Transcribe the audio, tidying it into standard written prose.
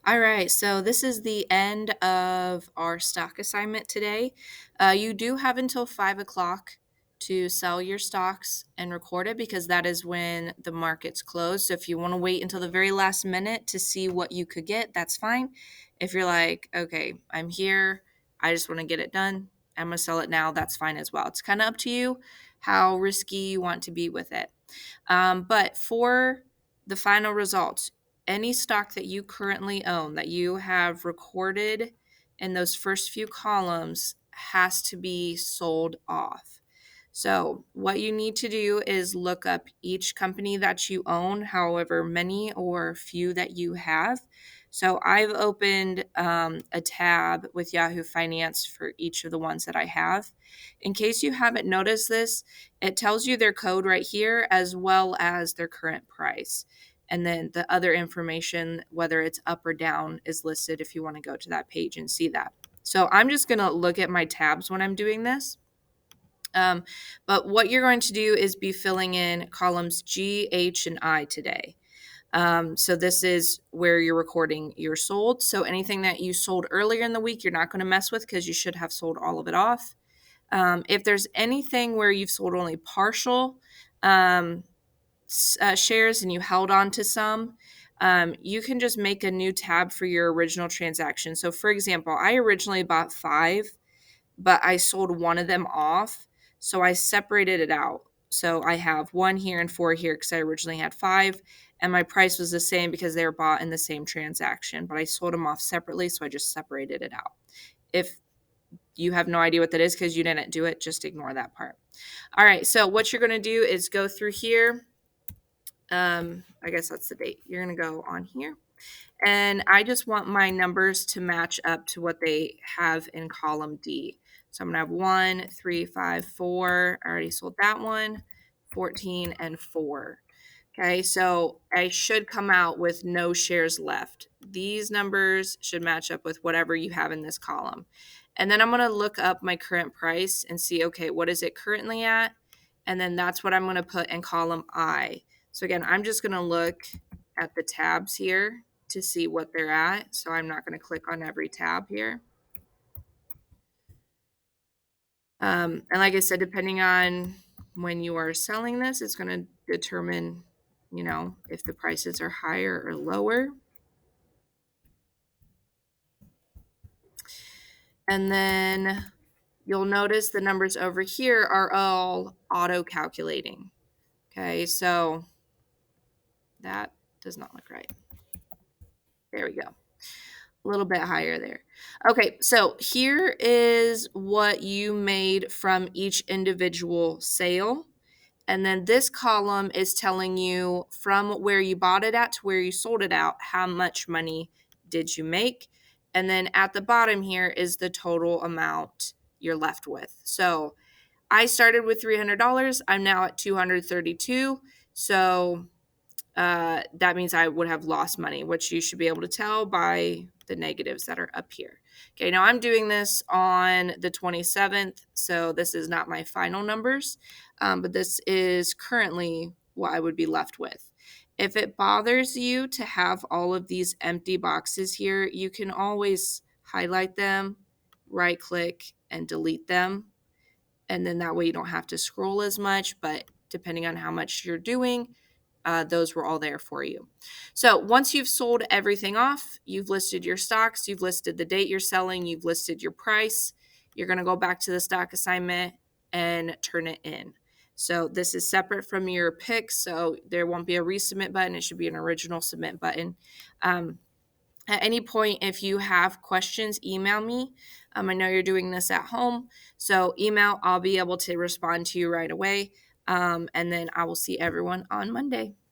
All right, so this is the end of our stock assignment today. You do have until 5 o'clock to sell your stocks and record it because that is when the markets close. So if you want to wait until the very last minute to see what you could get, that's fine. If you're like, okay, I'm here, I just want to get it done, I'm going to sell it now, that's fine as well. It's kind of up to you how risky you want to be with it. But for the final results, any stock that you currently own that you have recorded in those first few columns has to be sold off. So, what you need to do is look up each company that you own, however many or few that you have. So, I've opened a tab with Yahoo Finance for each of the ones that I have. In case you haven't noticed this, it tells you their code right here as well as their current price. And then the other information, whether it's up or down, is listed if you want to go to that page and see that. So I'm just going to look at my tabs when I'm doing this. But what you're going to do is be filling in columns G, H, and I today. So this is where you're recording your sold. So anything that you sold earlier in the week, you're not going to mess with because you should have sold all of it off. If there's anything where you've sold only partial shares and you held on to some, you can just make a new tab for your original transaction. So, for example, I originally bought 5, but I sold one of them off. So I separated it out. So I have 1 here and 4 here because I originally had 5, and my price was the same because they were bought in the same transaction, but I sold them off separately. So I just separated it out. If you have no idea what that is because you didn't do it, just ignore that part. All right. So what you're going to do is go through here. I guess that's the date. You're going to go on here. And I just want my numbers to match up to what they have in column D. So I'm going to have 1, 3, 5, 4. I already sold that one, 14, and 4. Okay, so I should come out with no shares left. These numbers should match up with whatever you have in this column. And then I'm going to look up my current price and see, okay, what is it currently at? And then that's what I'm going to put in column I. So again, I'm just going to look at the tabs here to see what they're at. So I'm not going to click on every tab here. And like I said, depending on when you are selling this, it's going to determine, if the prices are higher or lower. And then you'll notice the numbers over here are all auto calculating. Okay, so that does not look right. There we go. A little bit higher there. Okay, so here is what you made from each individual sale. And then this column is telling you from where you bought it at to where you sold it out, how much money did you make? And then at the bottom here is the total amount you're left with. So I started with $300. I'm now at $232. So that means I would have lost money, which you should be able to tell by the negatives that are up here. Okay, now I'm doing this on the 27th, so this is not my final numbers, but this is currently what I would be left with. If it bothers you to have all of these empty boxes here, you can always highlight them, right click, and delete them. And then that way you don't have to scroll as much, but depending on how much you're doing, those were all there for you. So once you've sold everything off, you've listed your stocks, you've listed the date you're selling, you've listed your price, you're going to go back to the stock assignment and turn it in. So this is separate from your picks, so there won't be a resubmit button. It should be an original submit button. At any point, if you have questions, email me. I know you're doing this at home, so email, I'll be able to respond to you right away. And then I will see everyone on Monday.